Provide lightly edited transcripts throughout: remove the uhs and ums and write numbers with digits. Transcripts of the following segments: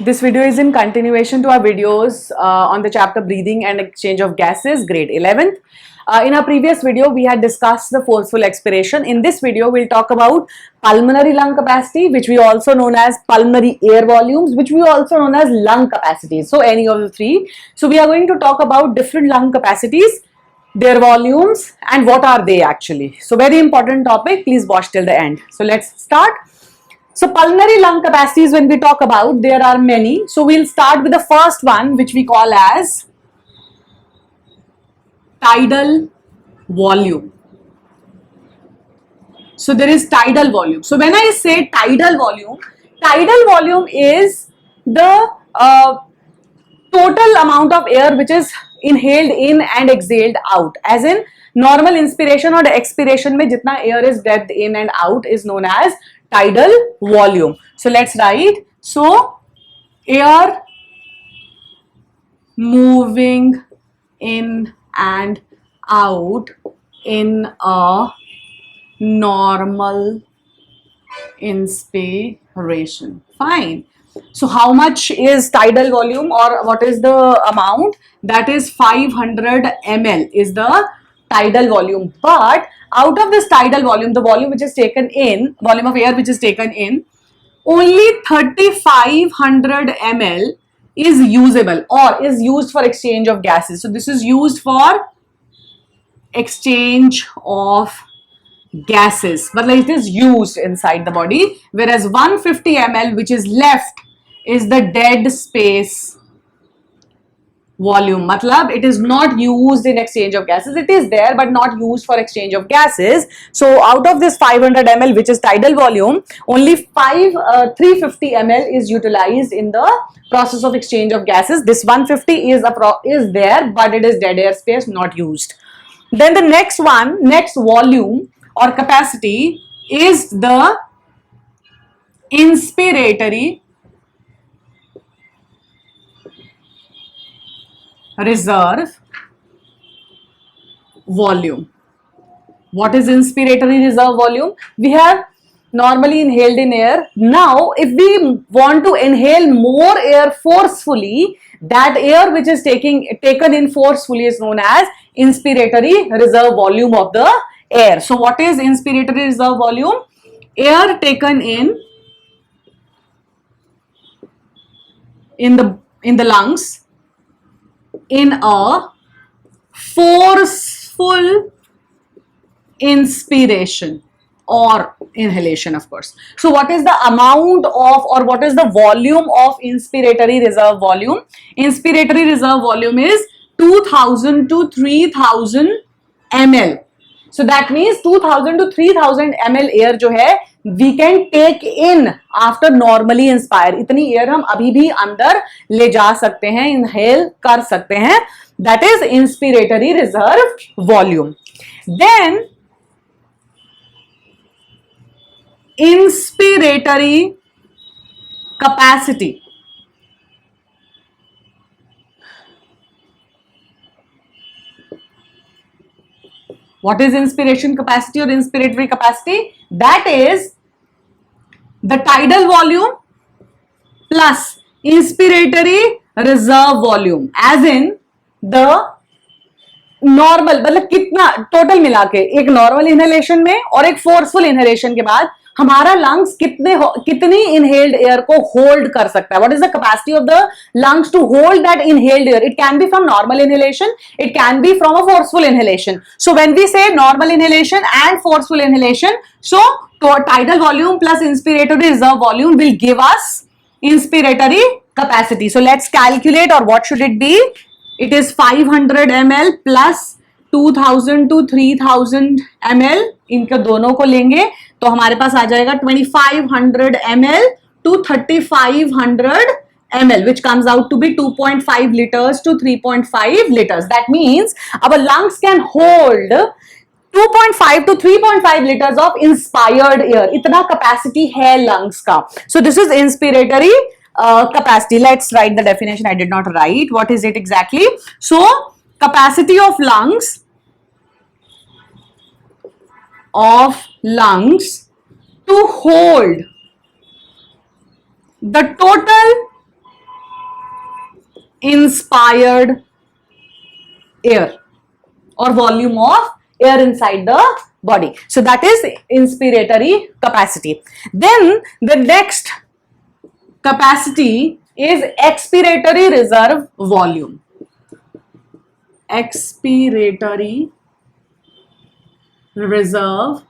This video is in continuation to our videos on the chapter Breathing and Exchange of Gases, grade 11th. In our previous video, we had discussed the forceful expiration. In this video, we'll talk about pulmonary lung capacity, which we also known as pulmonary air volumes, which we also known as lung capacities. So, any of the three. So, we are going to talk about different lung capacities, their volumes, and what are they actually. So, very important topic. Please watch till the end. So, let's start. So, pulmonary lung capacities, when we talk about, there are many. So, we'll start with the first one, which we call as tidal volume. So, there is tidal volume. So, when I say tidal volume is the total amount of air which is inhaled in and exhaled out. As in, normal inspiration or expiration में जितना air is breathed in and out is known as tidal volume. So let's write. So air moving in and out in a normal inspiration. Fine. So how much is tidal volume, or what is the amount? That is 500 ml is the tidal volume. But out of this tidal volume, the volume which is taken in, volume of air which is taken in, only 3500 ml is usable or is used for exchange of gases. So this is used for exchange of gases, but it is used inside the body, whereas 150 ml which is left is the dead space volume. Matlab, it is not used in exchange of gases. It is there but not used for exchange of gases. So out of this 500 ml which is tidal volume, only 350 ml is utilized in the process of exchange of gases. This 150 is there, but it is dead air space, not used. Then the next volume or capacity is the inspiratory reserve volume. What is inspiratory reserve volume? We have normally inhaled in air. Now, if we want to inhale more air forcefully, that air which is taken in forcefully is known as inspiratory reserve volume of the air. So, what is inspiratory reserve volume? Air taken in the lungs in a forceful inspiration or inhalation, of course. So what is the amount of, or what is the volume of inspiratory reserve volume? Inspiratory reserve volume is 2000 to 3000 ml. So that means 2000 to 3000 ml air जो है we can take in after normally inspire. इतनी air हम अभी भी अंदर ले जा सकते हैं, inhale कर सकते हैं. That is inspiratory reserve volume. Then inspiratory capacity. What is inspiration capacity or inspiratory capacity? That is the tidal volume plus inspiratory reserve volume. As in the normal, मतलब कितना टोटल मिला के एक नॉर्मल इनहेलेशन में और एक forceful inhalation के बाद हमारा लंग्स कितनी इनहेल्ड एयर को होल्ड कर सकता है. What is the capacity of the lungs to hold that inhaled air? It can be from normal inhalation, it can be from a forceful inhalation. So when we say normal inhalation and forceful inhalation, so tidal volume plus inspiratory reserve volume will give us inspiratory capacity. So let's calculate, or what should it be? It is 500 ml plus 2000 to 3000 ml. इनके दोनों को लेंगे तो हमारे पास आ जाएगा 2500 ml to 3500 ml, which comes out to be 2.5 liters to 3.5 liters. That means our lungs can hold 2.5 to 3.5 liters of inspired air. इतना capacity है lungs का. So this is inspiratory capacity. Let's write the definition. I did not write. What is it exactly? So capacity of lungs to hold the total inspired air or volume of air inside the body. So that is inspiratory capacity. Then the next capacity is expiratory reserve volume. Expiratory reserve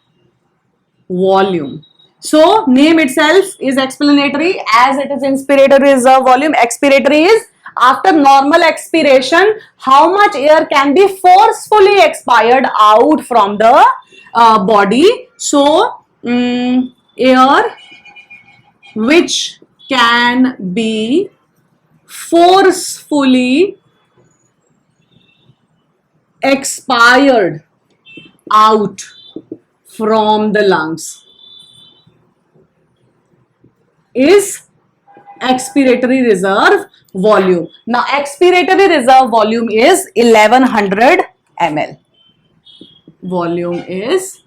volume. So name itself is explanatory as it is inspiratory reserve volume. Expiratory is after normal expiration, how much air can be forcefully expired out from the body. So air which can be forcefully expired out from the lungs is expiratory reserve volume. Now expiratory reserve volume is 1100 ml. Volume is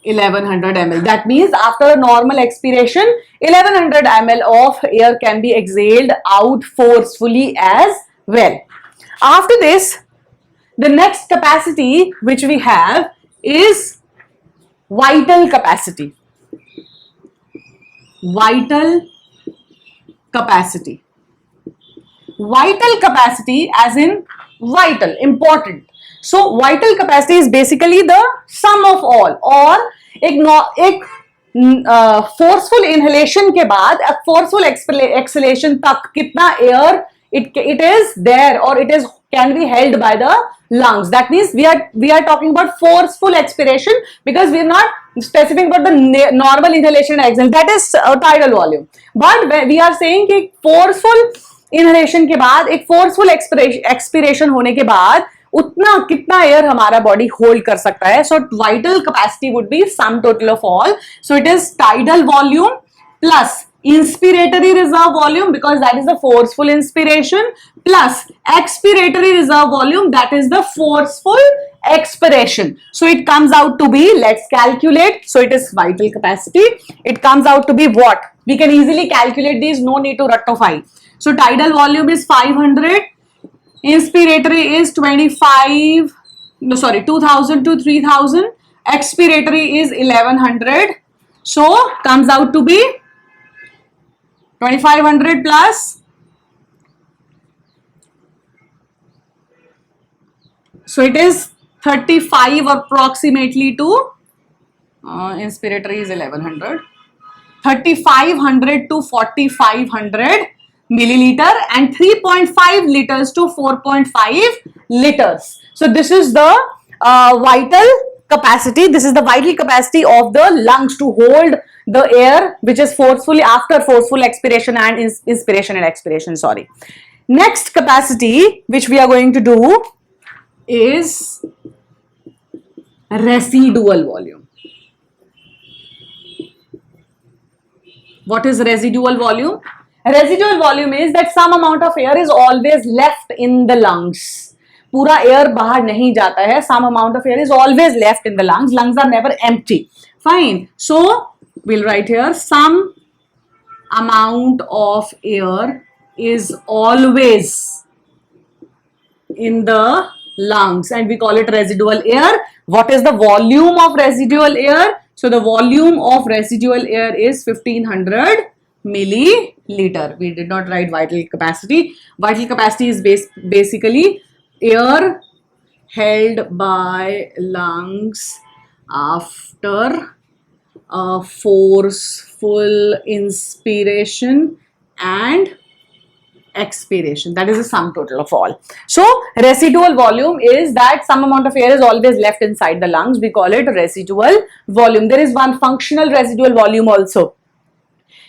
1100 ml. That means after a normal expiration, 1100 ml of air can be exhaled out forcefully as well. After this, the next capacity which we have is vital capacity. Vital capacity. Vital capacity as in vital, important. So vital capacity is basically the sum of all, और एक forceful inhalation के बाद forceful exhalation तक कितना air it is there or it is can be held by the lungs. That means we are talking about forceful expiration because we are not specifying about the normal inhalation and exhalation. That is tidal volume. But we are saying कि forceful inhalation के बाद एक forceful expiration होने के बाद उतना कितना air हमारा बॉडी होल्ड कर सकता है. So vital capacity would be sum total of all. So it is tidal volume plus inspiratory reserve volume because that is the forceful inspiration plus expiratory reserve volume that is the forceful expiration. So it comes out to be, let's calculate. So it is vital capacity. It comes out to be what? We can easily calculate these, no need to rectify. So tidal volume is 500, inspiratory is 2000 to 3000, expiratory is 1100. So comes out to be 2500 plus so it is 35 approximately to inspiratory is 1100, 3500 to 4500 milliliter and 3.5 liters to 4.5 liters. So this is the vital capacity. This is the vital capacity of the lungs to hold the air which is forcefully after forceful expiration and inspiration and expiration. Sorry. Next capacity which we are going to do is residual volume. What is residual volume? Residual volume is that some amount of air is always left in the lungs. पूरा air बाहर नहीं जाता है. Some amount of air is always left in the lungs. Lungs are never empty. Fine. So we'll write here some amount of air is always in the lungs and we call it residual air. What is the volume of residual air? So the volume of residual air is 1500 milliliter. We did not write vital capacity. Vital capacity is basically air held by lungs after a forceful inspiration and expiration. That is the sum total of all. So residual volume is that some amount of air is always left inside the lungs. We call it residual volume. There is one functional residual volume also,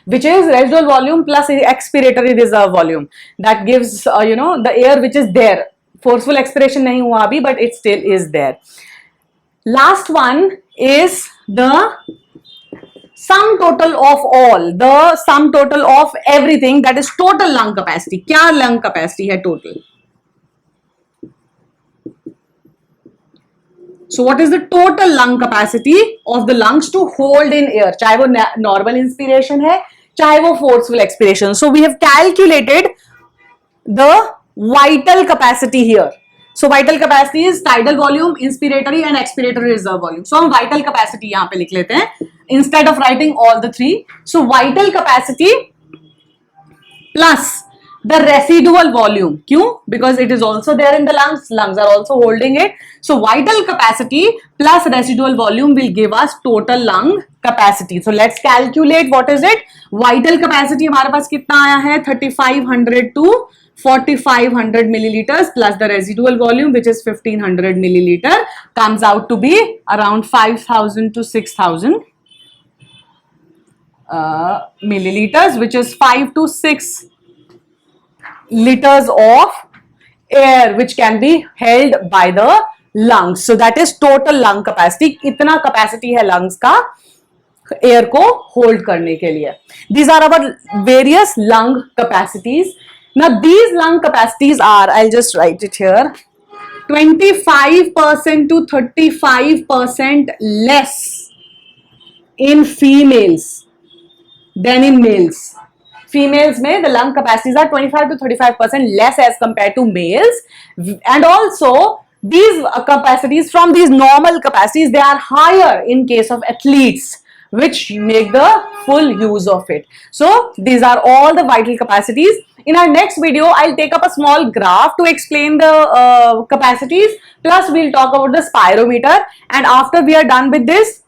which is residual volume plus expiratory reserve volume. That gives the air which is there. Forceful expiration nahi hua abhi, but it still is there. Last one is the sum total of all, the sum total of everything, that is total lung capacity. Kya lung capacity hai total? So what is the total lung capacity of the lungs to hold in air? Chahe wo normal inspiration hai, chahe wo forceful expiration. So we have calculated the vital capacity here. So vital capacity is tidal volume, inspiratory and expiratory reserve volume. So हम vital capacity यहाँ पे लिख लेते हैं instead of writing all the three. So vital capacity plus the residual volume. क्यों? Because it is also there in the lungs. Lungs are also holding it. So vital capacity plus residual volume will give us total lung capacity. So let's calculate what is it. Vital capacity हमारे पास कितना आया है 3500 to 4500 milliliters plus the residual volume which is 1500 milliliter comes out to be around 5000 to 6000 milliliters, which is 5 to 6 liters of air which can be held by the lungs. So that is total lung capacity. इतना capacity है lungs का air को hold करने के लिए. These are our various lung capacities. Now these lung capacities are, I'll just write it here, 25% to 35% less in females than in males. Females में the lung capacities are 25 to 35% less as compared to males, and also these capacities from these normal capacities, they are higher in case of athletes, which make the full use of it. So these are all the vital capacities. In our next video, I'll take up a small graph to explain the capacities, plus we'll talk about the spirometer, and after we are done with this,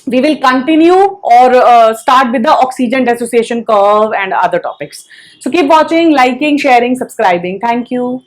we will continue or start with the oxygen dissociation curve and other topics. So keep watching, liking, sharing, subscribing. Thank you.